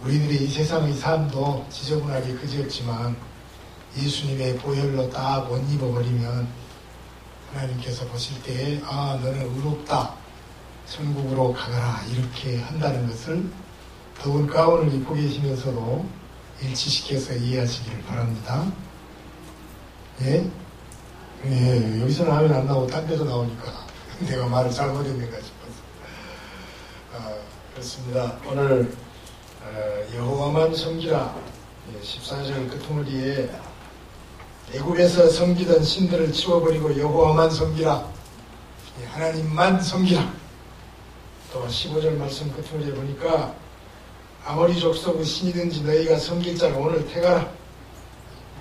우리들의 이 세상의 삶도 지저분하게 그지없지만 예수님의 보혈로 딱 옷 입어버리면 하나님께서 보실 때에 너는 의롭다, 천국으로 가거라 이렇게 한다는 것을 더운 가운을 입고 계시면서도 일치시켜서 이해하시기를 바랍니다. 예? 예, 여기서는 하면 안 나오고 딴 데서 나오니까 내가 말을 잘못했는가 싶어서. 그렇습니다. 오늘 여호와만 섬기라 14절 끝머리에 애굽에서 섬기던 신들을 치워버리고 여호와만 섬기라, 하나님만 섬기라. 또 15절 말씀 끝머리에 보니까 아무리 족속의 신이든지 너희가 섬길 자를 오늘 택하라.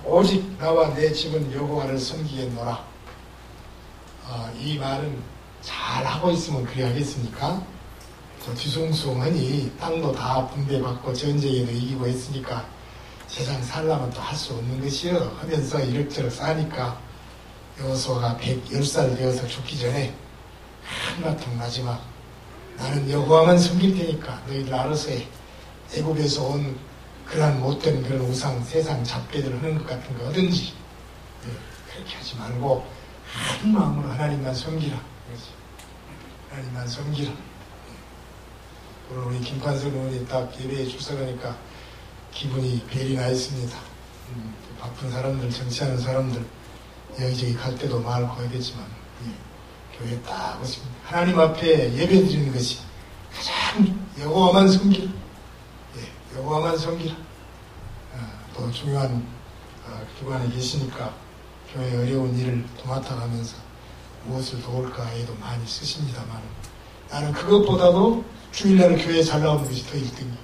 오직 나와 내 집은 여호와를 섬기겠노라. 이 말은 잘 하고 있으면 그래 하겠습니까? 또 뒤숭숭하니 땅도 다 분배받고 전쟁에도 이기고 했으니까 세상 살라면 또 할 수 없는 것이여 하면서 이럭저럭 사니까 여호수아가 110살 되어서 죽기 전에 한바탕 마지막 나는 여호와만 섬길 테니까 너희들 알아서 해. 애굽에서 온 그러한 못된 그런 우상 세상 잡배들 하는 것 같은 거 하든지 그렇게 하지 말고 한 마음으로 하나님만 섬기라. 하나님만 섬기라. 오늘 우리 김관석 의원이 딱 예배에 출석하니까 기분이 별이 나 있습니다. 바쁜 사람들, 정치하는 사람들 여기저기 갈 때도 말 거야겠지만 교회에 딱 오십니다. 하나님 앞에 예배 드리는 것이 가장 여호와만 섬기라. 여호와만 섬기라. 또 중요한 기관에 계시니까 교회 어려운 일을 도맡아가면서 무엇을 도울까 해도 많이 쓰십니다만 나는 그것보다도 주일날 교회에 잘 나오는 것이 더 1등이에요.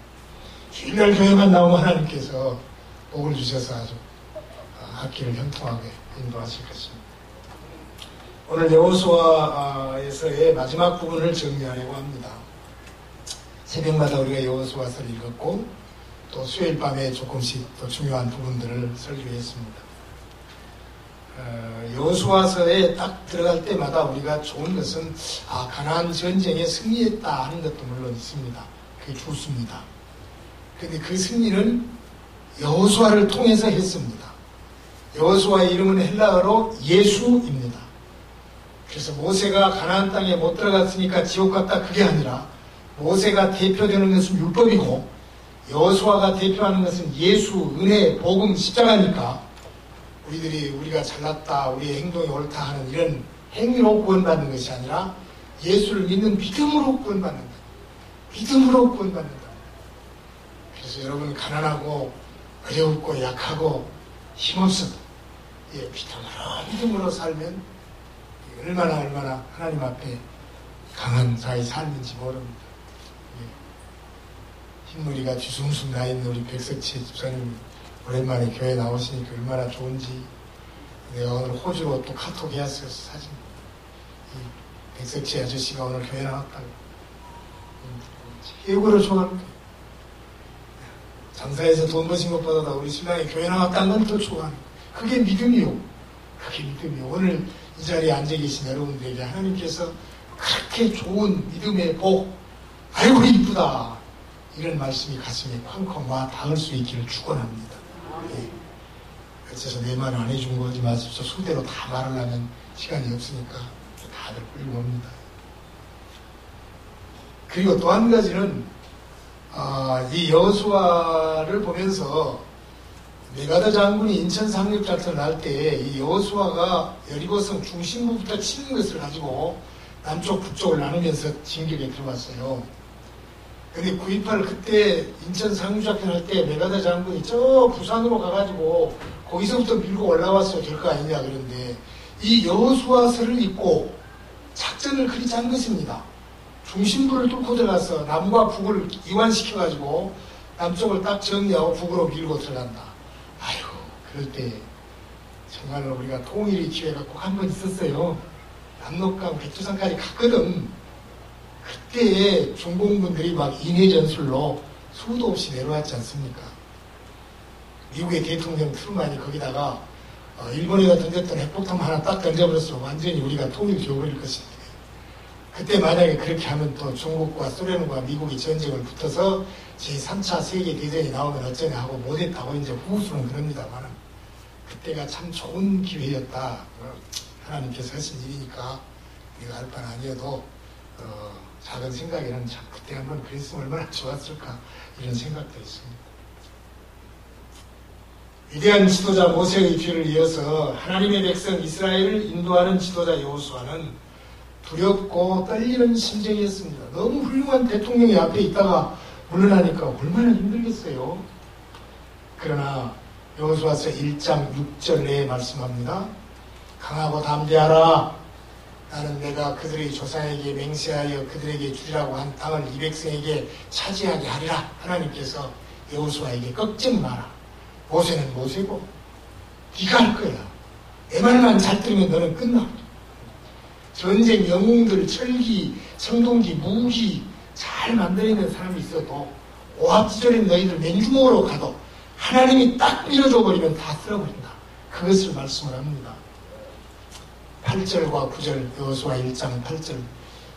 주일날 교회만 나오면 하나님께서 복을 주셔서 아주 학기를 형통하게 인도하실 것입니다. 오늘 여호수아에서의 마지막 부분을 정리하려고 합니다. 새벽마다 우리가 여호수아서를 읽었고 또 수요일 밤에 조금씩 더 중요한 부분들을 설교했습니다. 여호수아서에 딱 들어갈 때마다 우리가 좋은 것은 가나안 전쟁에 승리했다 하는 것도 물론 있습니다. 그게 좋습니다. 그런데 그 승리는 여호수아를 통해서 했습니다. 여호수아의 이름은 헬라어로 예수입니다. 그래서 모세가 가나안 땅에 못 들어갔으니까 지옥 갔다 그게 아니라 모세가 대표되는 것은 율법이고 여호수아가 대표하는 것은 예수, 은혜, 복음, 십자가니까 우리가 잘났다, 우리의 행동이 옳다 하는 이런 행위로 구원받는 것이 아니라 예수를 믿는 믿음으로 구원받는다. 믿음으로 구원받는다. 그래서 여러분 가난하고 어렵고 약하고 힘없어도 믿음으로 살면 얼마나 하나님 앞에 강한 자의 삶인지 모릅니다. 흰머리가 뒤숭숭 나있는 우리 백석치 집사님 오랜만에 교회 나오시니까 얼마나 좋은지. 내가 오늘 호주로 또 카톡 해왔어요. 사진. 백석치 아저씨가 오늘 교회 나왔다고. 최고로 좋아하는 거예요. 장사해서 돈 버신 것보다 우리 신랑이 교회 나왔다는 건 더 좋아하는 거예요. 그게 믿음이요. 그게 믿음이요. 오늘 이 자리에 앉아 계신 여러분들에게 하나님께서 그렇게 좋은 믿음의 복, 아이고 이쁘다, 이런 말씀이 가슴에 쾅쾅 와 닿을 수 있기를 축원합니다. 그래서 내 말 안 해준 거지 마십시오. 수대로 다 말을 하면 시간이 없으니까 다들 끌고 옵니다. 그리고 또 한 가지는 이 여호수아를 보면서 메가더 장군이 인천 상륙 작전을 할 때 이 여호수아가 여리고성 중심부부터 치는 것을 가지고 남쪽 북쪽을 나누면서 진격에 들어갔어요. 근데 9.28 그때 인천 상륙 작전 할 때 메가더 장군이 저 부산으로 가가지고 거기서부터 밀고 올라왔어야 될 거 아니냐. 그런데 이 여호수아서를 읽고 작전을 그리 짠 것입니다. 중심부를 뚫고 들어가서 남과 북을 이완시켜가지고 남쪽을 딱 정리하고 북으로 밀고 들어간다. 아이고, 그럴 때 정말로 우리가 통일의 기회가 꼭 한 번 있었어요. 남록강 백두산까지 갔거든. 그때에 중공군들이 막 인해전술로 수도 없이 내려왔지 않습니까? 미국의 대통령 트루만이 거기다가 일본에다 던졌던 핵폭탄 하나 딱 던져버렸어. 완전히 우리가 통일 되어버릴 것인데 그때 만약에 그렇게 하면 또 중국과 소련과 미국이 전쟁을 붙어서 제3차 세계대전이 나오면 어쩌냐 하고 못했다고 이제 후수는 그럽니다만 그때가 참 좋은 기회였다. 하나님께서 하신 일이니까 우리가 할 바는 아니어도 작은 생각에는 참 그때 한번 그랬으면 얼마나 좋았을까 이런 생각도 있습니다. 위대한 지도자 모세의 뒤를 이어서 하나님의 백성 이스라엘을 인도하는 지도자 여호수아는 두렵고 떨리는 심정이었습니다. 너무 훌륭한 대통령이 앞에 있다가 물러나니까 얼마나 힘들겠어요. 그러나 여호수아서 1장 6절 내에 말씀합니다. 강하고 담대하라. 나는 내가 그들의 조상에게 맹세하여 그들에게 주리라고 한 땅을 이 백성에게 차지하게 하리라. 하나님께서 여호수아에게 걱정 마라. 모세는 모세고 네가 할 거야. 내 말만 잘 들으면 너는 끝나. 전쟁 영웅들, 철기, 청동기, 무기 잘 만들어있는 사람이 있어도 오합지졸인 너희들 맨주먹으로 가도 하나님이 딱 밀어줘 버리면 다 쓸어버린다. 그것을 말씀을 합니다. 8절과 9절 여호수아 1장 8절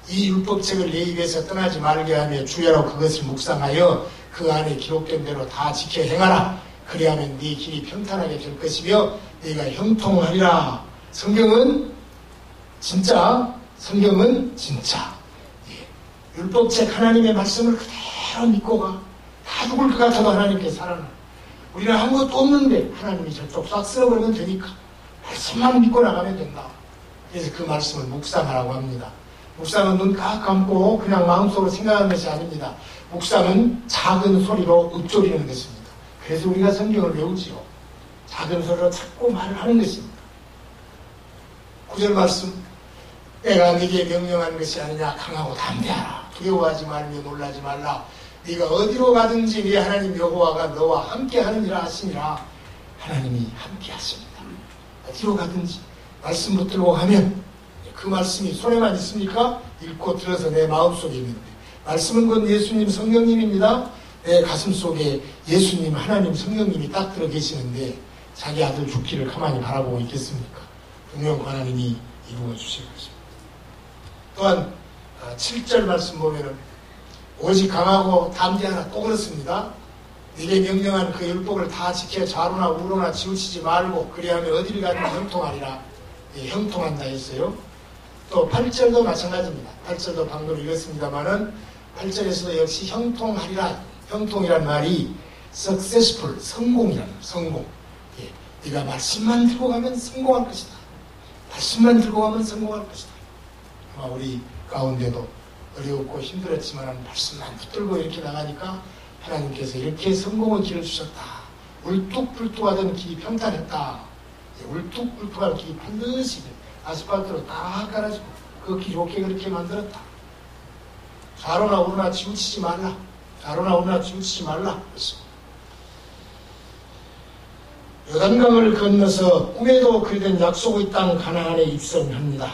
이 율법책을 내 입에서 떠나지 말게 하며 주야로 그것을 묵상하여 그 안에 기록된 대로 다 지켜 행하라. 그리하면 네 길이 평탄하게 될 것이며 네가 형통하리라. 성경은 진짜. 예. 율법책 하나님의 말씀을 그대로 믿고 가. 다 죽을 것 같아도 하나님께 살아나. 우리는 아무것도 없는데 하나님이 저쪽 싹 쓸어버리면 되니까 말씀만 믿고 나가면 된다. 그래서 그 말씀을 묵상하라고 합니다. 묵상은 눈 딱 감고 그냥 마음속으로 생각하는 것이 아닙니다. 묵상은 작은 소리로 읊조리는 것입니다. 그래서 우리가 성경을 외우지요. 작은 소리로 자꾸 말을 하는 것입니다. 9절 말씀 내가 네게 명령한 것이 아니냐. 강하고 담대하라. 두려워하지 말며 놀라지 말라. 네가 어디로 가든지 네 하나님 여호와가 너와 함께 하느니라 하시니라. 하나님이 함께 하십니다. 어디로 가든지 말씀 붙들고 가면 그 말씀이 손에만 있습니까? 읽고 들어서 내 마음속에 있는데 말씀은 곧 예수님 성령님입니다. 내 가슴 속에 예수님 하나님 성령님이 딱 들어 계시는데 자기 아들 죽기를 가만히 바라보고 있겠습니까? 분명 하나님이 이루어 주실 것입니다. 또한 7절 말씀 보면은 오직 강하고 담대하라. 또 그렇습니다. 네게 명령한 그 율법을 다 지켜 좌로나 우로나 치우치지 말고 그리하면 어디를 가든 형통하리라. 예, 형통한다 했어요. 또 8절도 마찬가지입니다. 8절도 방금 읽었습니다만은 8절에서도 역시 형통하리라. 형통이란 말이 successful, 성공이라는 성공. 예, 네가 말씀만 들고 가면 성공할 것이다. 말씀만 들고 가면 성공할 것이다. 아마 우리 가운데도 어려웠고 힘들었지만 말씀만 붙들고 이렇게 나가니까 하나님께서 이렇게 성공의 길을 주셨다. 울뚝불뚝하던 길이 평탄했다. 울뚝불뚝한 길이 반드시 아스팔트로 다 깔아지고 그 길 좋게 그렇게 만들었다. 좌로나 우로나 치우치지 말라. 좌로나 우로나 치우치지 말라. 요단강을 건너서 꿈에도 그리던 약속의 땅 가나안에 입성합니다.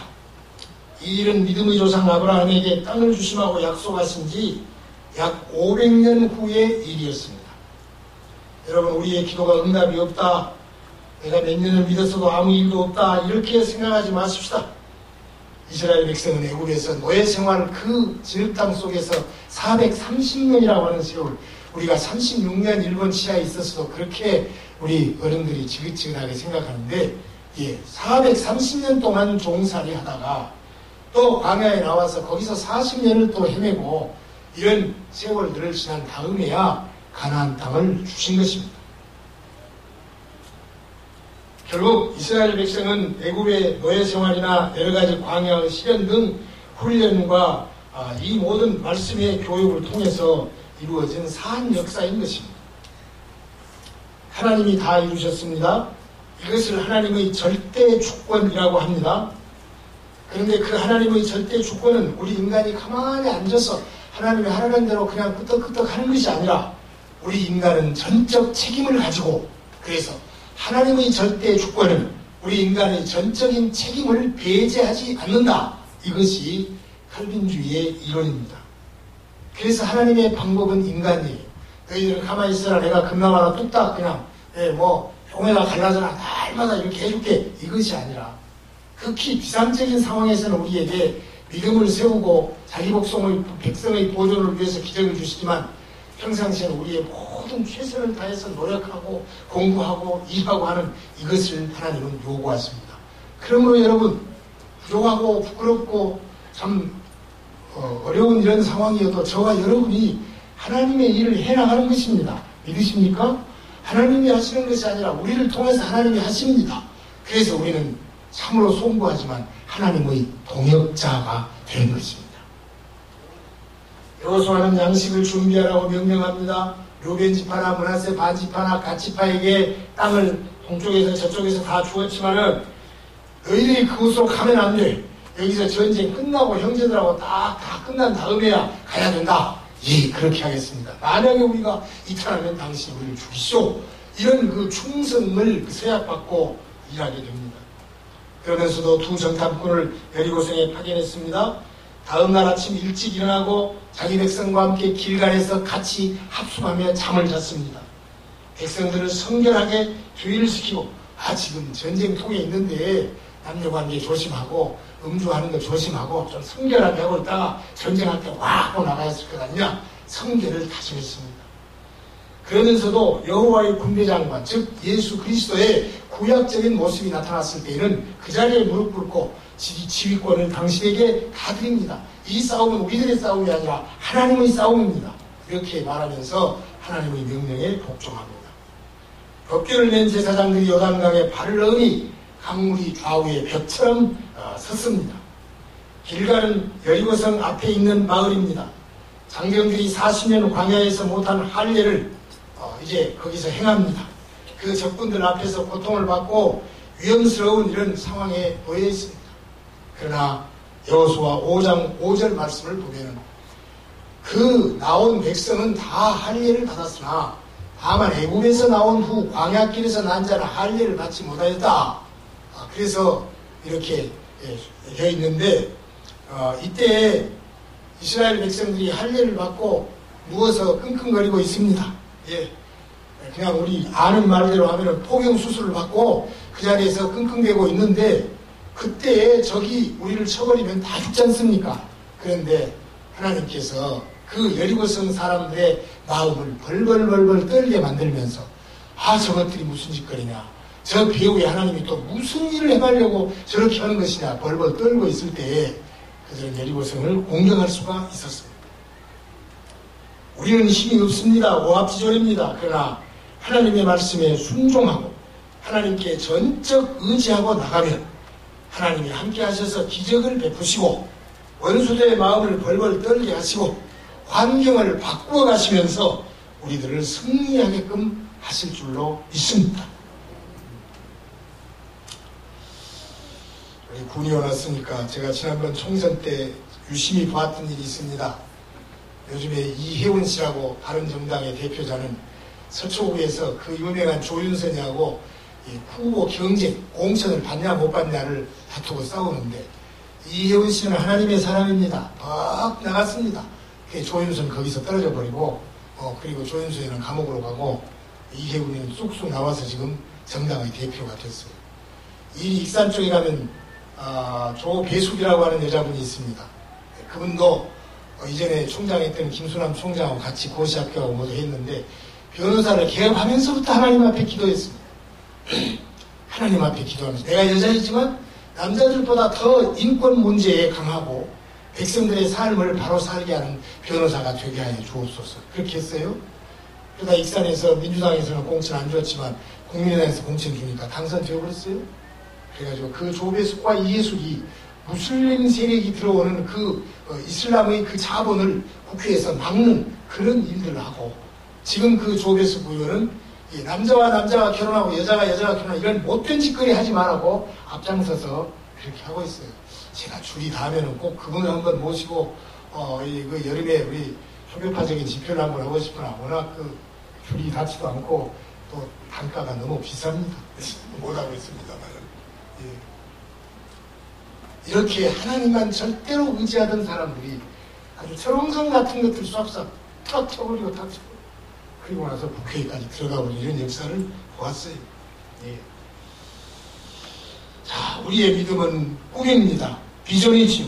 이 일은 믿음의 조상 아브라함에게 땅을 주심하고 약속하신 지 약 500년 후의 일이었습니다. 여러분, 우리의 기도가 응답이 없다. 내가 몇 년을 믿었어도 아무 일도 없다. 이렇게 생각하지 마십시다. 이스라엘 백성은 애굽에서 노예 생활 그 진흙 땅 속에서 430년이라고 하는 세월, 우리가 36년 일본 치하에 있었어도 그렇게 우리 어른들이 지긋지긋하게 생각하는데, 예, 430년 동안 종살이 하다가 또 광야에 나와서 거기서 40년을 또 헤매고 이런 세월들을 지난 다음에야 가나안 땅을 주신 것입니다. 결국 이스라엘 백성은 애굽의 노예 생활이나 여러 가지 광야의 시련 등 훈련과 이 모든 말씀의 교육을 통해서 이루어진 산 역사인 것입니다. 하나님이 다 이루셨습니다. 이것을 하나님의 절대 주권이라고 합니다. 그런데 그 하나님의 절대 주권은 우리 인간이 가만히 앉아서 하나님이 하라는 대로 그냥 끄떡끄떡 하는 것이 아니라 우리 인간은 전적 책임을 가지고, 그래서 하나님의 절대 주권은 우리 인간의 전적인 책임을 배제하지 않는다. 이것이 칼빈주의의 이론입니다. 그래서 하나님의 방법은 인간이에요. 너희들은 가만히 있어라. 내가 금나마나 뚝딱 그냥 종에다 갈라져라. 날마다 이렇게 해줄게. 이것이 아니라 극히 비상적인 상황에서는 우리에게 믿음을 세우고 자기 백성의 보존을 위해서 기적을 주시지만 평상시에는 우리의 모든 최선을 다해서 노력하고 공부하고 일하고 하는 이것을 하나님은 요구하십니다. 그러므로 여러분, 부족하고 부끄럽고 참 어려운 이런 상황이어도 저와 여러분이 하나님의 일을 해나가는 것입니다. 믿으십니까? 하나님이 하시는 것이 아니라 우리를 통해서 하나님이 하십니다. 그래서 우리는 참으로 송구하지만 하나님의 동역자가 되는 것입니다. 여호수아는 양식을 준비하라고 명령합니다. 르벤 지파나 므낫세 반 지파나 갓 지파에게 땅을 동쪽에서 저쪽에서 다 주었지만은 너희들이 그곳으로 가면 안 돼. 여기서 전쟁 끝나고 형제들하고 다 끝난 다음에야 가야 된다. 예, 그렇게 하겠습니다. 만약에 우리가 이탈하면 당신이 우리를 죽이시오. 이런 그 충성을 서약받고 일하게 됩니다. 그러면서도 두 정탐꾼을 여리고성에 파견했습니다. 다음 날 아침 일찍 일어나고 자기 백성과 함께 길갈에서 같이 합숙하며 잠을 잤습니다. 백성들을 성결하게 주의를 시키고 지금 전쟁통에 있는데 남녀관계 조심하고 음주하는 거 조심하고 좀 성결하게 하고 있다가 전쟁할 때 와 하고 나가야 했을 것 아니냐. 성결을 다짐했습니다. 그러면서도 여호와의 군대장관 즉 예수 그리스도의 구약적인 모습이 나타났을 때에는 그 자리에 무릎 꿇고 지휘권을 당신에게 다 드립니다. 이 싸움은 우리들의 싸움이 아니라 하나님의 싸움입니다. 이렇게 말하면서 하나님의 명령에 복종합니다. 법궤를 맨 제사장들이 요단강에 발을 넣으니 강물이 좌우에 벽처럼 섰습니다. 길갈은 여리고성 앞에 있는 마을입니다. 장병들이 40년 광야에서 못한 할례를 이제 거기서 행합니다. 그 적군들 앞에서 고통을 받고 위험스러운 이런 상황에 놓여 있습니다. 그러나 여호수아 5장 5절 말씀을 보면 그 나온 백성은 다 할례를 받았으나 다만 애굽에서 나온 후 광야길에서 난 자는 할례를 받지 못하였다. 그래서 이렇게 되어 있는데 이때 이스라엘 백성들이 할례를 받고 누워서 끙끙거리고 있습니다. 예, 그냥 우리 아는 말대로 하면은 포경 수술을 받고 그 자리에서 끙끙대고 있는데 그때 적이 우리를 쳐버리면 다 죽지 않습니까? 그런데 하나님께서 그 여리고성 사람들의 마음을 벌벌벌벌 떨게 만들면서 저것들이 무슨 짓거리냐, 저 배후에 하나님이 또 무슨 일을 해가려고 저렇게 하는 것이냐 벌벌 떨고 있을 때에 그들은 여리고성을 공격할 수가 있었습니다. 우리는 힘이 없습니다. 오합지졸입니다. 그러나 하나님의 말씀에 순종하고 하나님께 전적 의지하고 나가면 하나님이 함께 하셔서 기적을 베푸시고 원수들의 마음을 벌벌 떨게 하시고 환경을 바꾸어 가시면서 우리들을 승리하게끔 하실 줄로 믿습니다. 우리 군이 왔으니까 제가 지난번 총선 때 유심히 보았던 일이 있습니다. 요즘에 이혜원 씨라고 바른정당의 대표자는 서초구에서 그 유명한 조윤선이하고 후보 경쟁, 공천을 받냐 못 받냐를 다투고 싸우는데 이혜원 씨는 하나님의 사람입니다. 막 나갔습니다. 조윤선 거기서 떨어져 버리고 그리고 조윤선이는 감옥으로 가고 이혜원이는 쑥쑥 나와서 지금 정당의 대표가 됐어요. 이 익산 쪽에 가면 조배숙이라고 하는 여자분이 있습니다. 그분도 이전에 총장했던 김수남 총장하고 같이 고시학교하고 모두 했는데 변호사를 개업하면서부터 하나님 앞에 기도했습니다. 하나님 앞에 기도하면서 내가 여자이지만 남자들보다 더 인권 문제에 강하고 백성들의 삶을 바로 살게 하는 변호사가 되게 하여 주옵소서. 그렇게 했어요. 그러다 익산에서 민주당에서는 공천 안 줬지만 국민의당에서 공천 주니까 당선되어 버렸어요. 그래가지고 그 조배숙과 이해숙이 무슬림 세력이 들어오는 그 이슬람의 그 자본을 국회에서 막는 그런 일들을 하고 지금 그 조배숙 의원은 남자와 남자가 결혼하고 여자가 결혼하고 이런 못된 짓거리 하지 말라고 앞장서서 그렇게 하고 있어요. 제가 줄이 닿으면 꼭 그분을 한번 모시고 그 여름에 우리 효교파적인 집회를 한번 하고 싶으나 워낙 그 줄이 닿지도 않고 또 단가가 너무 비쌉니다. 못하고 있습니다만 이렇게 하나님만 절대로 의지하던 사람들이 아주 철옹성 같은 것들 싹싹 탁 쳐버리고 탁 쳐버리고 그리고 나서 국회에까지 들어가버린 이런 역사를 보았어요. 예. 자, 우리의 믿음은 꿈입니다. 비전이지요.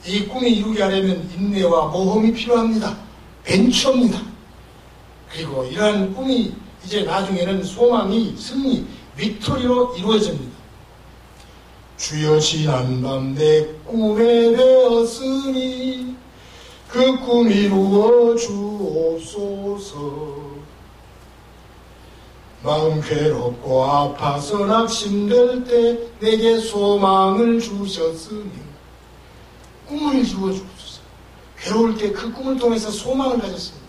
이 꿈이 이루게 하려면 인내와 모험이 필요합니다. 벤처입니다. 그리고 이러한 꿈이 이제 나중에는 소망이 승리, 빅토리로 이루어집니다. 주여 지난밤 내 꿈에 되었으니 그 꿈 이루어 주옵소서. 마음 괴롭고 아파서 낙심될 때 내게 소망을 주셨으니 꿈을 이루어 주옵소서. 괴로울 때 그 꿈을 통해서 소망을 가졌습니다.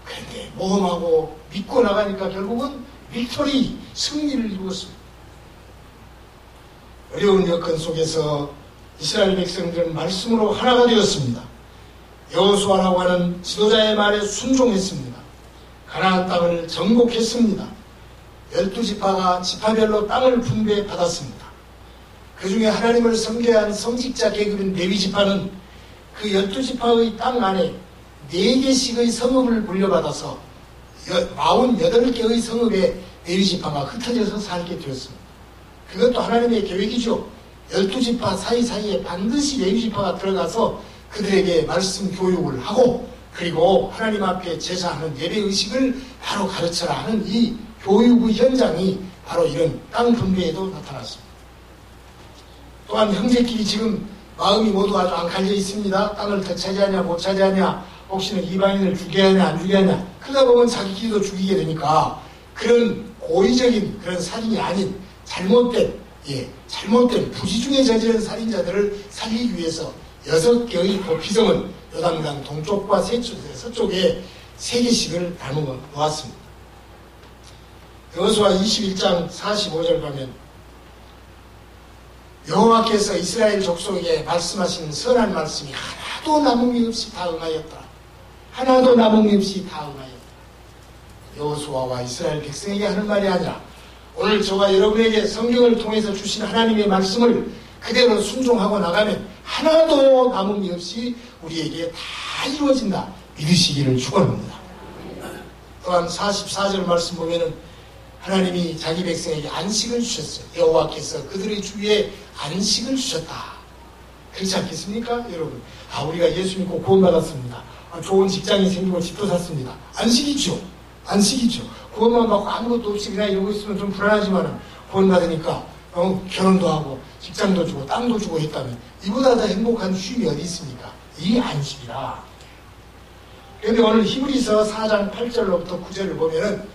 그런데 모험하고 믿고 나가니까 결국은 빅토리, 승리를 이루었습니다. 어려운 여건 속에서 이스라엘 백성들은 말씀으로 하나가 되었습니다. 여호수아라고 하는 지도자의 말에 순종했습니다. 가나안 땅을 정복했습니다. 12지파가 지파별로 땅을 분배받았습니다. 그 중에 하나님을 섬겨야 한 성직자 계급인 레위지파는 그 12지파의 땅 안에 4개씩의 성읍을 물려받아서 48개의 성읍에 레위지파가 흩어져서 살게 되었습니다. 그것도 하나님의 계획이죠. 12지파 사이사이에 반드시 레위지파가 들어가서 그들에게 말씀 교육을 하고 그리고 하나님 앞에 제사하는 예배의식을 바로 가르쳐라 하는 이 교육의 현장이 바로 이런 땅 분배에도 나타났습니다. 또한 형제끼리 지금 마음이 모두 아주 안 갈려 있습니다. 땅을 더 차지하냐 못 차지하냐, 혹시는 이방인을 죽게 하냐 안 죽게 하냐, 그러다 보면 자기끼리도 죽이게 되니까 그런 고의적인 그런 살인이 아닌 잘못된 부지 중에 저지른 살인자들을 살리기 위해서 6개의 도피성을 요단강 동쪽과 서쪽에 3개씩을 나누어 놓았습니다. 여호수아 21장 45절 가면 여호와께서 이스라엘 족속에게 말씀하시는 선한 말씀이 하나도 남음이 없이 다 응하였더라. 하나도 남음이 없이 다 응하였더라. 여호수아와 이스라엘 백성에게 하는 말이 아니라 오늘 저와 여러분에게 성경을 통해서 주신 하나님의 말씀을 그대로 순종하고 나가면 하나도 남음이 없이 우리에게 다 이루어진다 믿으시기를 축원합니다. 또한 44절 말씀 보면은 하나님이 자기 백성에게 안식을 주셨어요. 여호와께서 그들의 주위에 안식을 주셨다. 그렇지 않겠습니까 여러분? 우리가 예수 믿고 구원받았습니다. 좋은 직장이 생기고 집도 샀습니다. 안식이죠. 안식이죠. 구원만 받고 아무것도 없이 그냥 이러고 있으면 좀 불안하지만 구원받으니까 결혼도 하고 직장도 주고 땅도 주고 했다면 이보다 더 행복한 쉼이 어디 있습니까? 이 안식이라. 그런데 오늘 히브리서 4장 8절로부터 9절을 보면은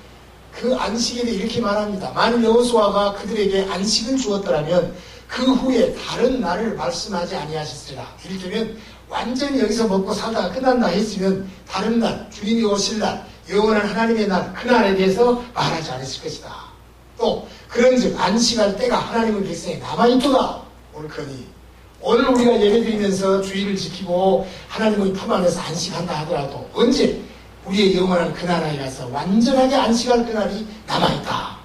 그 안식에 대해 이렇게 말합니다. 만일 여호수아가 그들에게 안식을 주었더라면 그 후에 다른 날을 말씀하지 아니하셨으리라. 이를테면 완전히 여기서 먹고 살다가 끝난다 했으면 다른 날, 주님이 오실 날, 영원한 하나님의 날, 그 날에 대해서 말하지 않았을 것이다. 또 그런즉 안식할 때가 하나님의 백성에 남아있도다. 옳거니 오늘 우리가 예배드리면서 주의를 지키고 하나님의 품 안에서 안식한다 하더라도 언제 우리의 영원한 그 나라에 가서 완전하게 안식할 그날이 남아있다.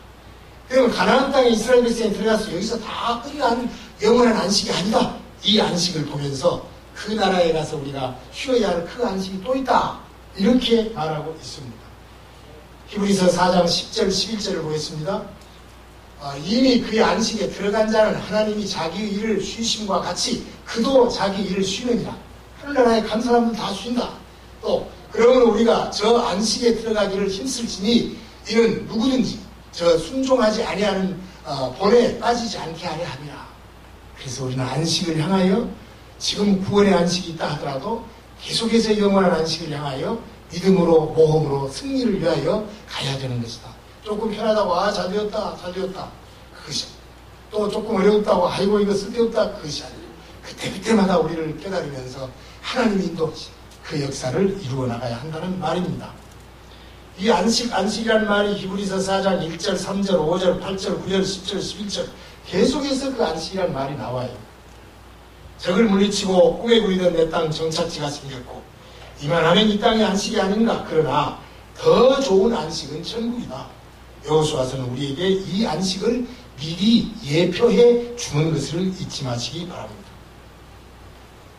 그러면 가나안 땅에 이스라엘 백성이 들어가서 여기서 다 끝난 영원한 안식이 아니다. 이 안식을 보면서 그 나라에 가서 우리가 쉬어야 할 그 안식이 또 있다. 이렇게 말하고 있습니다. 히브리서 4장 10절 11절을 보겠습니다. 이미 그의 안식에 들어간 자는 하나님이 자기의 일을 쉬심과 같이 그도 자기 일을 쉬느니라. 하늘나라에 간 사람들 다 쉰다. 또 그러면 우리가 저 안식에 들어가기를 힘쓸지니 이는 누구든지 저 순종하지 아니하는 본에 빠지지 않게 하려 함이라. 그래서 우리는 안식을 향하여 지금 구원의 안식이 있다 하더라도 계속해서 영원한 안식을 향하여 믿음으로 모험으로 승리를 위하여 가야 되는 것이다. 조금 편하다고 잘 되었다 그것이 또 조금 어려웠다고 아이고 이거 쓸데없다 그것이 아니라 그때마다 우리를 깨달으면서 하나님 인도하시 그 역사를 이루어 나가야 한다는 말입니다. 이 안식이라는 말이 히브리서 4장 1절, 3절, 5절, 8절, 9절, 10절, 11절 계속해서 그 안식이라는 말이 나와요. 적을 물리치고 꿈에 그리던 내 땅 정착지가 생겼고 이만하면 이 땅이 안식이 아닌가. 그러나 더 좋은 안식은 천국이다. 여호수아서는 우리에게 이 안식을 미리 예표해 주는 것을 잊지 마시기 바랍니다.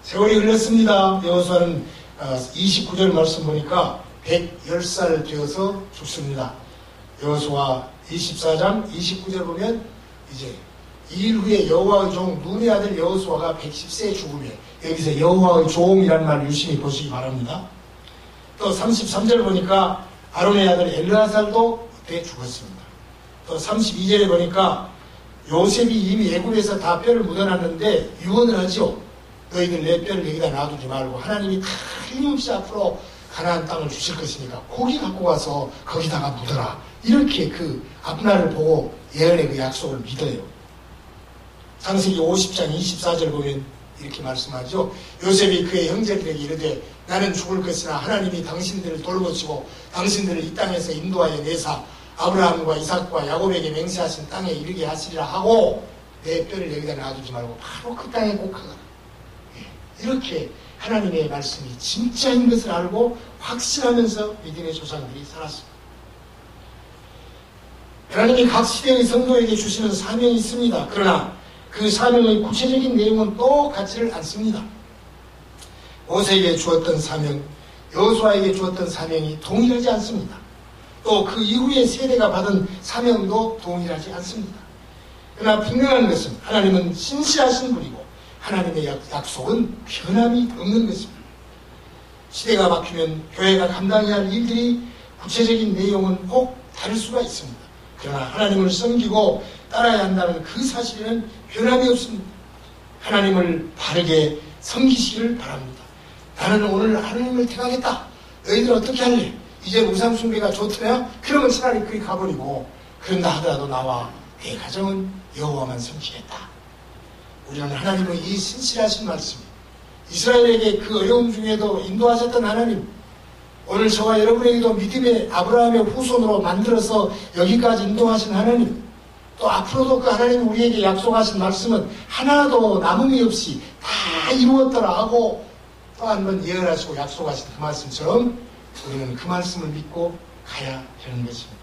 세월이 흘렀습니다. 여호수아는 29절 말씀 보니까 110살 되어서 죽습니다. 여호수아 24장 29절 보면 이제 2일 후에 여호와의 종 눈의 아들 여호수아가 110세에 죽으며 여기서 여호와의 종이라는 말을 유심히 보시기 바랍니다. 또 33절 보니까 아론의 아들 엘르아살도 그때 죽었습니다. 또 32절에 보니까 요셉이 이미 애굽에서 다 뼈를 묻어놨는데 유언을 하죠. 너희들 내 뼈를 여기다 놔두지 말고 하나님이 틀림없이 앞으로 가나안 땅을 주실 것이니까 고기 갖고 가서 거기다가 묻어라. 이렇게 그 앞날을 보고 예언의 그 약속을 믿어요. 창세기 50장 24절 보면 이렇게 말씀하죠. 요셉이 그의 형제들에게 이르되 나는 죽을 것이나 하나님이 당신들을 돌보시고 당신들을 이 땅에서 인도하여 내사 아브라함과 이삭과 야곱에게 맹세하신 땅에 이르게 하시리라 하고 내 뼈를 여기다 놔두지 말고 바로 그 땅에 꼭 가라. 이렇게 하나님의 말씀이 진짜인 것을 알고 확신하면서 믿음의 조상들이 살았습니다. 하나님이 각 시대의 성도에게 주시는 사명이 있습니다. 그러나 그 사명의 구체적인 내용은 또 같지를 않습니다. 모세에게 주었던 사명, 여호수아에게 주었던 사명이 동일하지 않습니다. 또 그 이후의 세대가 받은 사명도 동일하지 않습니다. 그러나 분명한 것은 하나님은 신실하신 분이고 하나님의 약속은 변함이 없는 것입니다. 시대가 바뀌면 교회가 감당해야 할 일들이 구체적인 내용은 꼭 다를 수가 있습니다. 그러나 하나님을 섬기고 따라야 한다는 그 사실에는 변함이 없습니다. 하나님을 바르게 섬기시기를 바랍니다. 나는 오늘 하나님을 택하겠다. 너희들 어떻게 할래? 이제 우상숭배가 좋더냐? 그러면 차라리 그리 가버리고 그런다 하더라도 나와 내 가정은 여호와만 섬기겠다. 우리는 하나님의 이 신실하신 말씀, 이스라엘에게 그 어려움 중에도 인도하셨던 하나님, 오늘 저와 여러분에게도 믿음의 아브라함의 후손으로 만들어서 여기까지 인도하신 하나님, 또 앞으로도 그 하나님이 우리에게 약속하신 말씀은 하나도 남음이 없이 다 이루었더라 하고 또 한 번 예언하시고 약속하신 그 말씀처럼 우리는 그 말씀을 믿고 가야 되는 것입니다.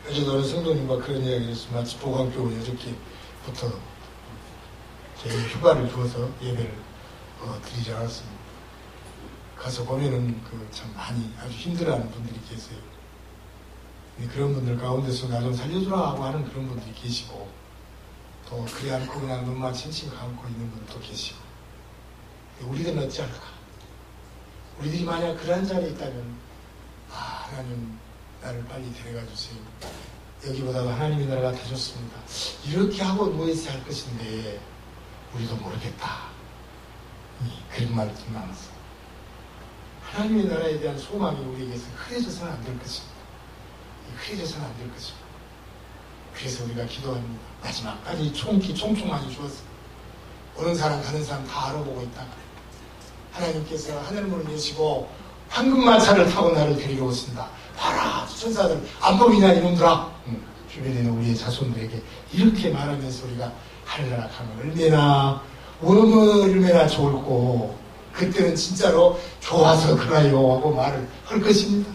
어제도 어느 성도님과 그런 이야기를 했습니다. 마치 보강교회 어저께부터 저희 휴가를 주어서 예배를 드리지 않았습니다. 가서 보면은 참 많이 아주 힘들어하는 분들이 계세요. 그런 분들 가운데서 나 좀 살려주라 하고 하는 그런 분들이 계시고, 또 그래 않고 그냥 눈만 칭칭 감고 있는 분들도 계시고, 우리들은 어찌할까? 우리들이 만약 그런 자리에 있다면, 하나님 나를 빨리 데려가 주세요. 여기보다도 하나님의 나라가 더 좋습니다. 이렇게 하고 누워있어야 할 것인데 우리도 모르겠다. 그런 말을 듣면서 하나님의 나라에 대한 소망이 우리에게서 흐려져서는 안 될 것입니다. 흐려져서는 안 될 것입니다. 그래서 우리가 기도합니다. 마지막까지 총총 많이 주었어. 오는 사람 가는 사람 다 알아보고 있다. 하나님께서 하늘문을 여시고 황금마차를 타고 나를 데리러 오신다. 봐라 천사들 안 보이냐 이놈들아. 주변에 있는 우리의 자손들에게 이렇게 말하면서 우리가 하늘나라 가면 얼마나 좋을고 그때는 진짜로 좋아서 그라요 하고 말을 할 것입니다.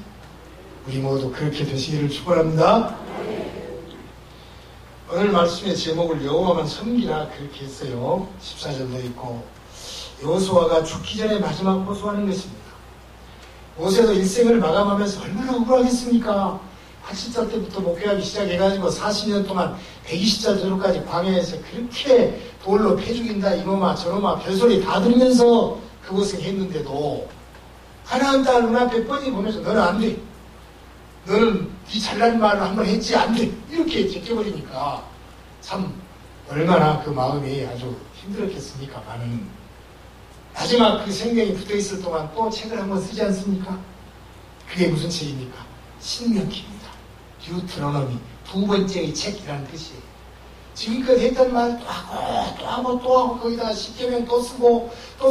우리 모두 그렇게 되시기를 축원합니다. 오늘 말씀의 제목을 여호와만 섬기라 그렇게 했어요. 14절도 있고 여호수아가 죽기 전에 마지막 호소하는 것입니다. 모세도 일생을 마감하면서 얼마나 억울하겠습니까? 80살 때부터 목회하기 시작해가지고 40년 동안 120살 전후까지 광야에서 그렇게 돌로 패 죽인다 이놈아 저놈아 별소리 다 들으면서 그것을 했는데도 하나님 딸 눈앞에 뻔히 보면서 너는 안 돼. 너는 네 잘난 말을 한번 했지 안 돼. 이렇게 제껴버리니까 참 얼마나 그 마음이 아주 힘들었겠습니까? 마지막 그 생명이 붙어있을 동안 또 책을 한번 쓰지 않습니까? 그게 무슨 책입니까? 신명기입니다. 뉴트로노미 두 번째의 책이라는 뜻이에요. 지금껏 했던 말 또 하고 거기다가 십계명 또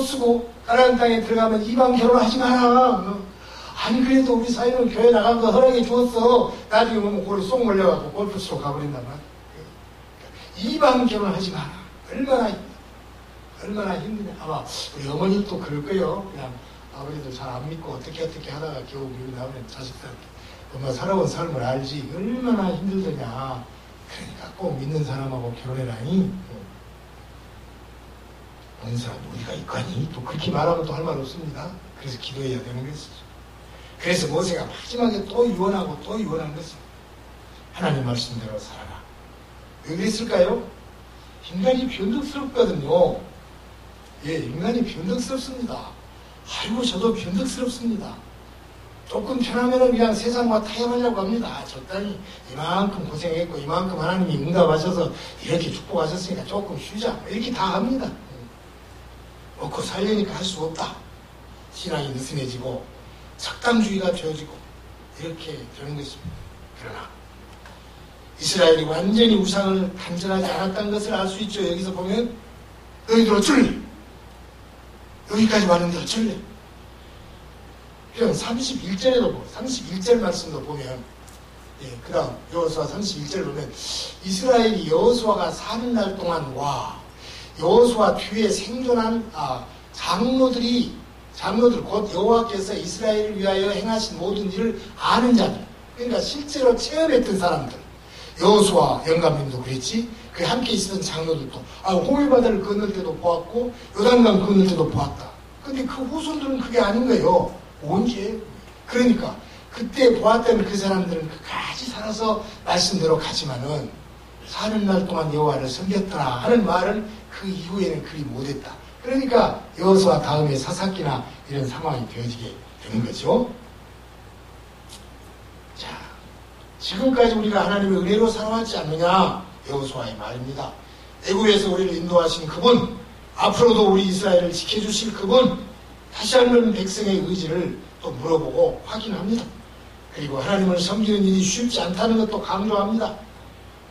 쓰고 가나안 땅에 들어가면 이방 결혼하지 마라. 아니 그래도 우리 사회는 교회 나간 거 허락해 주었어. 나중에 보면 골이 쏙 몰려가고 골프 치러 가버린단 말이야. 이방 결혼하지 마라. 얼마나 힘드냐. 아마 우리 어머니도 그럴 거예요. 그냥 아버지도 잘 안 믿고 어떻게 하다가 겨우 미국 나오면 자식들한테 엄마 살아온 삶을 알지 얼마나 힘들더냐. 그러니까 꼭 믿는 사람하고 결혼해라니. 어느 사람 우리가 있거니? 또 그렇게 말하면 또 할 말 없습니다. 그래서 기도해야 되는 것이죠. 그래서 모세가 마지막에 또 유언한 것입니다. 하나님 말씀대로 살아라. 왜 그랬을까요? 인간이 변덕스럽거든요. 인간이 변덕스럽습니다. 아이고, 저도 변덕스럽습니다. 조금 편하면 그냥 세상과 타협하려고 합니다. 적당히 이만큼 고생했고, 이만큼 하나님이 응답하셔서 이렇게 축복하셨으니까 조금 쉬자. 이렇게 다 합니다. 먹고 살려니까 할 수 없다. 신앙이 느슨해지고, sak당주의가 되어지고, 이렇게 되는 것입니다. 그러나, 이스라엘이 완전히 우상을 단절하지 않았다는 것을 알 수 있죠. 여기서 보면, 너희들 어쩔래? 여기까지 왔는데 어쩔래? 그럼 31절에도 31절 말씀도 보면, 그 다음 여호수아 31절 보면, 이스라엘이 여호수아가 사는 날 동안과 여호수아 뒤에 생존한 장로들 곧 여호와께서 이스라엘을 위하여 행하신 모든 일을 아는 자들, 그러니까 실제로 체험했던 사람들, 여호수아 영감님도 그랬지, 그 함께 있었던 장로들도 호밀바다를 건널 때도 보았고 요단강 건널 때도 보았다. 근데 그 후손들은 그게 아닌 거예요. 언제? 그러니까 그때 보았던 그 사람들은 끝까지 살아서 말씀대로 가지만은 사는 날 동안 여호와를 섬겼더라 하는 말은 그 이후에는 그리 못했다. 그러니까 여호수아 다음에 사사기나 이런 상황이 되어지게 되는 거죠. 자, 지금까지 우리가 하나님의 은혜로 살아왔지 않느냐? 여호수아의 말입니다. 애굽에서 우리를 인도하신 그분, 앞으로도 우리 이스라엘을 지켜주실 그분, 다시 한번 백성의 의지를 또 물어보고 확인합니다. 그리고 하나님을 섬기는 일이 쉽지 않다는 것도 강조합니다.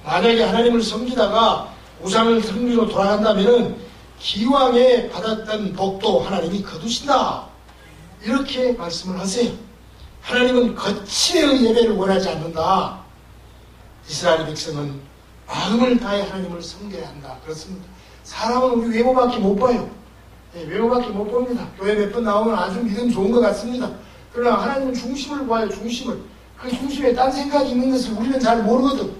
만약에 하나님을 섬기다가 우상을 섬기로 돌아간다면 기왕에 받았던 복도 하나님이 거두신다. 이렇게 말씀을 하세요. 하나님은 거칠의 예배를 원하지 않는다. 이스라엘 백성은 마음을 다해 하나님을 섬겨야 한다. 그렇습니다. 사람은 우리 외모밖에 못 봐요. 외모밖에 못 봅니다. 교회 몇 번 나오면 아주 믿음 좋은 것 같습니다. 그러나 하나님은 중심을 봐요. 중심을. 그 중심에 딴 생각이 있는 것을 우리는 잘 모르거든.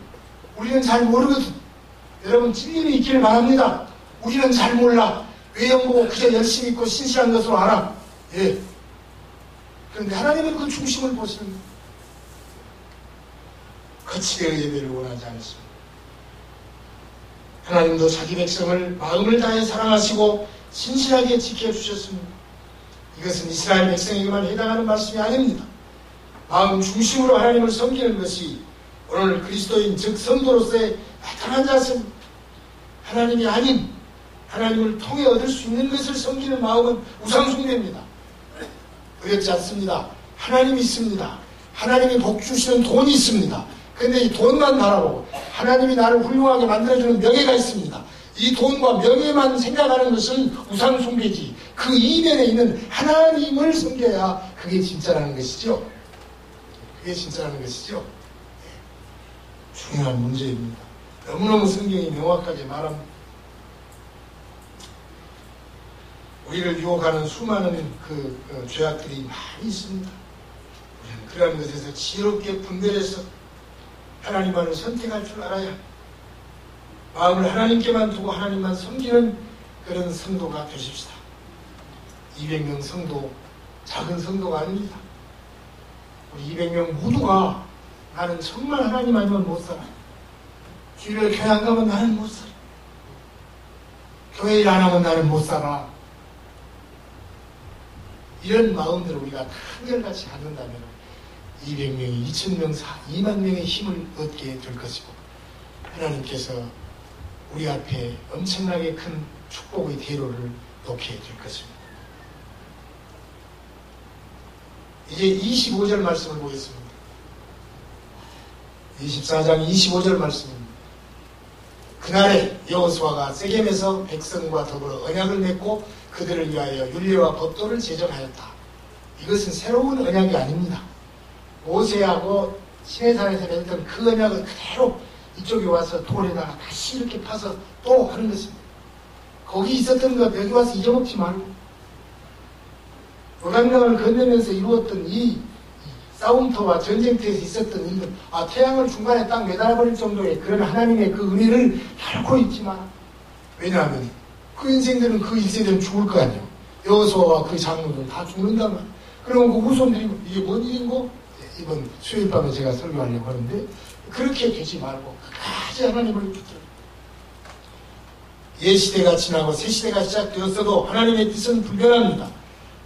여러분 찔림이 있기를 바랍니다. 우리는 잘 몰라. 외형 보고 그저 열심히 있고 신실한 것으로 알아. 그런데 하나님은 그 중심을 보시는 거칠의 예배를 원하지 않습니다. 하나님도 자기 백성을 마음을 다해 사랑하시고 신실하게 지켜주셨습니다. 이것은 이스라엘 백성에게만 해당하는 말씀이 아닙니다. 마음 중심으로 하나님을 섬기는 것이 오늘 그리스도인 즉 성도로서의 나타난 자세입니다. 하나님이 아닌 하나님을 통해 얻을 수 있는 것을 섬기는 마음은 우상숭배입니다. 어렵지 않습니다. 하나님이 있습니다. 하나님이 복 주시는 돈이 있습니다. 그런데 이 돈만 바라보고 하나님이 나를 훌륭하게 만들어주는 명예가 있습니다. 이 돈과 명예만 생각하는 것은 우상숭배지. 그 이면에 있는 하나님을 섬겨야 그게 진짜라는 것이죠. 중요한 문제입니다. 너무너무 성경이 명확하게 말합니다. 우리를 유혹하는 수많은 그 죄악들이 많이 있습니다. 우리는 그러한 것에서 지혜롭게 분별해서 하나님만을 선택할 줄 알아야 마음을 하나님께만 두고 하나님만 섬기는 그런 성도가 되십시다. 200명 성도, 작은 성도가 아닙니다. 우리 200명 모두가 나는 정말 하나님 아니면 못 살아. 주일날 교회 안 가면 나는 못 살아. 교회 일 안 하면 나는 못 살아. 이런 마음대로 우리가 한결같이 갖는다면 200명이 2000명, 2만 명의 힘을 얻게 될 것이고 하나님께서 우리 앞에 엄청나게 큰 축복의 대로를 놓게 될 것입니다. 이제 25절 말씀을 보겠습니다. 24장 25절 말씀입니다. 그날에 여호수아가 세겜에서 백성과 더불어 언약을 맺고 그들을 위하여 율례와 법도를 제정하였다. 이것은 새로운 언약이 아닙니다. 모세하고 시내산에서 맺었던 그 언약을 그대로 이쪽에 와서 돌에다가 다시 이렇게 파서 또 하는 것입니다. 거기 있었던 것 여기 와서 잊어먹지 말고 요단강을 건너면서 이루었던 이 싸움터와 전쟁터에서 있었던 일들, 태양을 중간에 딱 매달아버릴 정도의 그런 하나님의 그 은혜를 결코 잊지 마라. 왜냐하면 그 인생들은 그 1세대는 죽을 거 아니에요. 여호수아와 그 장로들은 다 죽는단 말이에요. 그러면 그 후손들이 이게 뭔 일인고? 이번 수요일 밤에 제가 설교하려고 하는데 그렇게 되지 말고 끝까지 하나님을 붙들어. 옛시대가 지나고 새시대가 시작되었어도 하나님의 뜻은 불변합니다.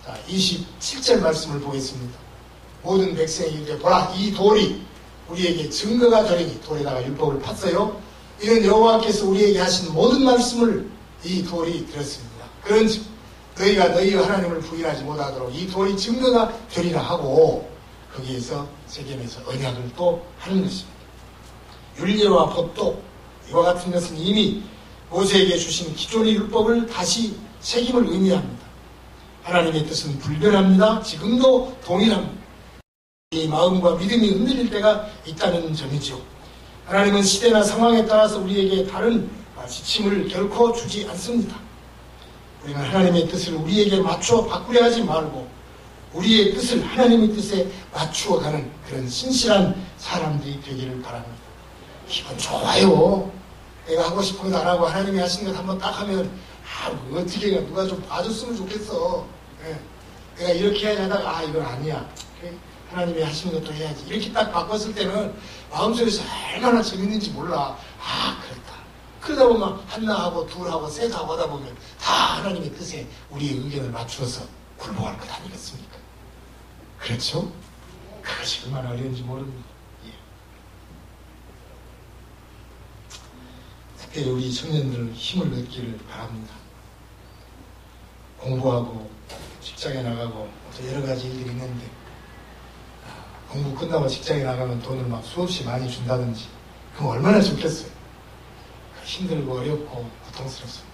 자, 27절 말씀을 보겠습니다. 모든 백성이 이르되 보라, 이 돌이 우리에게 증거가 되리니, 돌에다가 율법을 팠어요. 이는 여호와께서 우리에게 하신 모든 말씀을 이 돌이 들었습니다. 그런즉 너희가 너희 하나님을 부인하지 못하도록 이 돌이 증거가 되리라 하고, 거기에서 세겜에서 언약을 또 하는 것입니다. 율례와 법도 이와 같은 것은 이미 모세에게 주신 기존의 율법을 다시 새김을 의미합니다. 하나님의 뜻은 불변합니다. 지금도 동일합니다. 이 마음과 믿음이 흔들릴 때가 있다는 점이죠. 하나님은 시대나 상황에 따라서 우리에게 다른 지침을 결코 주지 않습니다. 우리는 하나님의 뜻을 우리에게 맞춰 바꾸려 하지 말고 우리의 뜻을 하나님의 뜻에 맞추어가는 그런 신실한 사람들이 되기를 바랍니다. 기분 좋아요. 내가 하고 싶은 것 안 하고 하나님이 하신 것 한번 딱 하면 어떻게 해, 누가 좀 봐줬으면 좋겠어. 내가 이렇게 해야 하다가 이건 아니야. 하나님이 하시는 것도 해야지. 이렇게 딱 바꿨을 때는 마음속에서 얼마나 재밌는지 몰라. 그렇다. 그러다 보면 하나 하고 둘 하고 셋 하고 하다 보면 다 하나님의 뜻에 우리의 의견을 맞추어서 굴복할 것 아니겠습니까? 그렇죠? 그것이 얼마나 어려운지 모릅니다. 특별히 우리 청년들 힘을 얻기를 바랍니다. 공부하고 직장에 나가고 또 여러 가지 일들이 있는데 공부 끝나고 직장에 나가면 돈을 막 수없이 많이 준다든지 그럼 얼마나 좋겠어요. 힘들고 어렵고 고통스럽습니다.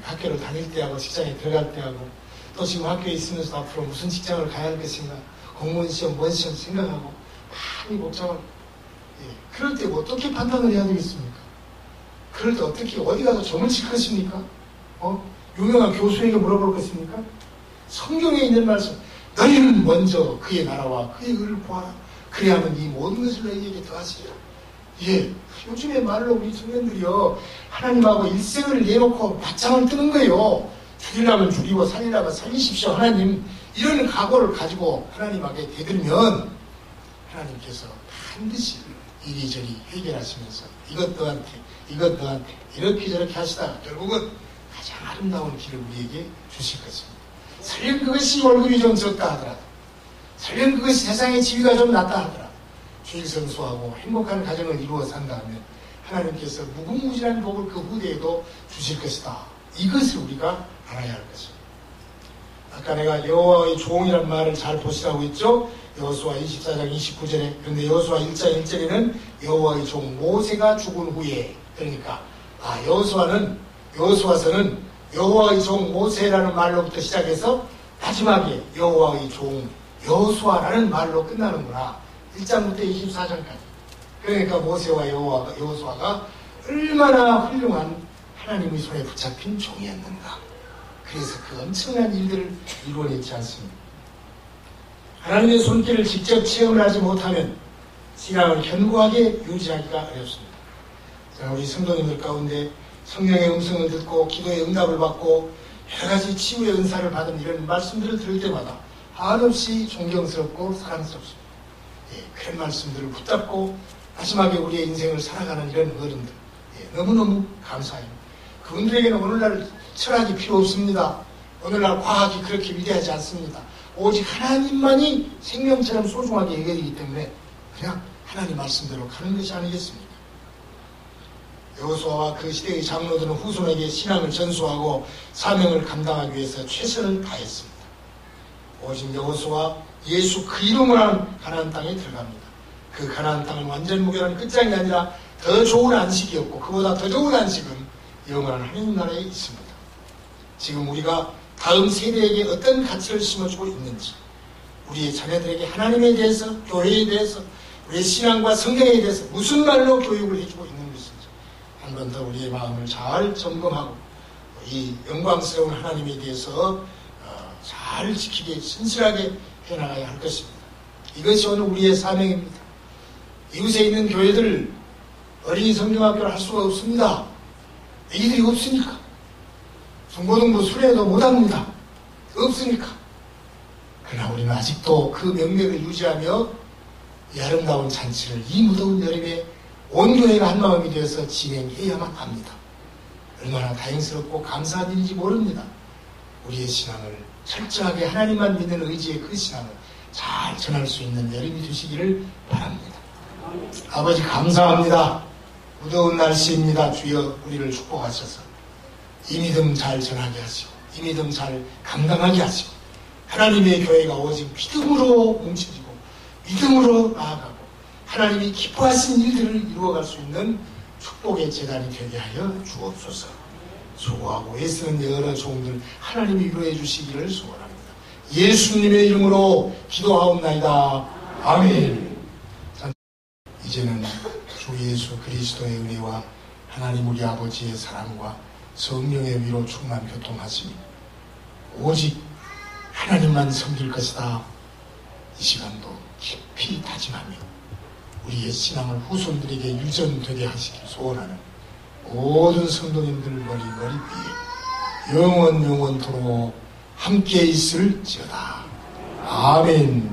학교를 다닐 때하고 직장에 들어갈 때하고 또 지금 학교에 있으면서 앞으로 무슨 직장을 가야 할 것인가, 공무원 시험, 뭔 시험 생각하고 많이 복잡하고, 그럴 때 어떻게 판단을 해야 되겠습니까? 그럴 때 어떻게 어디 가서 점을 칠 것입니까? 유명한 교수에게 물어볼 것입니까? 성경에 있는 말씀, 너희는 먼저 그의 나라와 그의 의를 보아라. 그래야만 이 모든 것을 너희에게 더하시리라. 요즘에 말로 우리 청년들이요, 하나님하고 일생을 내놓고 맞짱을 뜨는 거예요. 죽이려면 죽이고 살리려면 살리십시오 하나님, 이런 각오를 가지고 하나님에게 대들면 하나님께서 반드시 이리저리 해결하시면서 이것 너한테 이렇게 저렇게 하시다가 결국은 가장 아름다운 길을 우리에게 주실 것입니다. 설령 그것이 월급이 좀 적다 하더라도, 설령 그것이 세상의 지위가 좀 낮다 하더라도 주일성수하고 행복한 가정을 이루어 산다 하면 하나님께서 무궁무진한 복을 그 후대에도 주실 것이다. 이것을 우리가 알아야 할 것입니다. 아까 내가 여호와의 종이란 말을 잘 보시라고 했죠. 여호수아 24장 29절에. 그런데 여호수아 1장 1절에는 여호와의 종 모세가 죽은 후에, 그러니까 여호수아서는 여호와의 종 모세라는 말로부터 시작해서 마지막에 여호와의 종 여호수아라는 말로 끝나는구나. 1장부터 24장까지. 그러니까 모세와 여호수아가 얼마나 훌륭한 하나님의 손에 붙잡힌 종이었는가. 그래서 그 엄청난 일들을 이루어냈지 않습니까? 하나님의 손길을 직접 체험을 하지 못하면 신앙을 견고하게 유지하기가 어렵습니다. 자, 우리 성도님들 가운데 성령의 음성을 듣고 기도의 응답을 받고 여러 가지 치유의 은사를 받은 이런 말씀들을 들을 때마다 한없이 존경스럽고 사랑스럽습니다. 그런 말씀들을 붙잡고 마지막에 우리의 인생을 살아가는 이런 어른들, 너무너무 감사합니다. 그분들에게는 오늘날 철학이 필요 없습니다. 오늘날 과학이 그렇게 위대하지 않습니다. 오직 하나님만이 생명처럼 소중하게 여겨지기 때문에 그냥 하나님 말씀대로 가는 것이 아니겠습니까? 여호수아와 그 시대의 장로들은 후손에게 신앙을 전수하고 사명을 감당하기 위해서 최선을 다했습니다. 오직 여호수아 예수 그 이름으로 하는 가나안 땅에 들어갑니다. 그 가나안 땅은 완전 무결한 끝장이 아니라 더 좋은 안식이었고 그보다 더 좋은 안식은 영원한 하나님 나라에 있습니다. 지금 우리가 다음 세대에게 어떤 가치를 심어주고 있는지, 우리의 자녀들에게 하나님에 대해서, 교회에 대해서, 우리의 신앙과 성경에 대해서 무슨 말로 교육을 해주고 있는 것인지 한 번 더 우리의 마음을 잘 점검하고 이 영광스러운 하나님에 대해서 잘 지키게 신실하게 해나가야 할 것입니다. 이것이 오늘 우리의 사명입니다. 이웃에 있는 교회들 어린이 성경학교를 할 수가 없습니다. 애기들이 없으니까. 중고등부 수련회도 못합니다. 없으니까. 그러나 우리는 아직도 그 명맥을 유지하며 이 아름다운 잔치를 이 무더운 여름에 온 교회가 한마음이 되어서 진행해야만 합니다. 얼마나 다행스럽고 감사한 일인지 모릅니다. 우리의 신앙을 철저하게 하나님만 믿는 의지의 그 신앙을 잘 전할 수 있는 여름이 되시기를 바랍니다. 아버지 감사합니다. 무더운 날씨입니다. 주여 우리를 축복하셔서 이 믿음 잘 전하게 하시고 이 믿음 잘 감당하게 하시고 하나님의 교회가 오직 믿음으로 뭉쳐지고 믿음으로 나아가고 하나님이 기뻐하신 일들을 이루어갈 수 있는 축복의 재단이 되게 하여 주옵소서. 수고하고 애쓰는 여러 종들 하나님이 위로해 주시기를 소원합니다. 예수님의 이름으로 기도하옵나이다. 아멘. 이제는 주 예수 그리스도의 은혜와 하나님 우리 아버지의 사랑과 성령의 위로 충만 교통하시니 오직 하나님만 섬길 것이다. 이 시간도 깊이 다짐하며 우리의 신앙을 후손들에게 유전되게 하시길 소원하는 모든 성도님들 머리 위에 영원토록 함께 있을지어다. 아멘.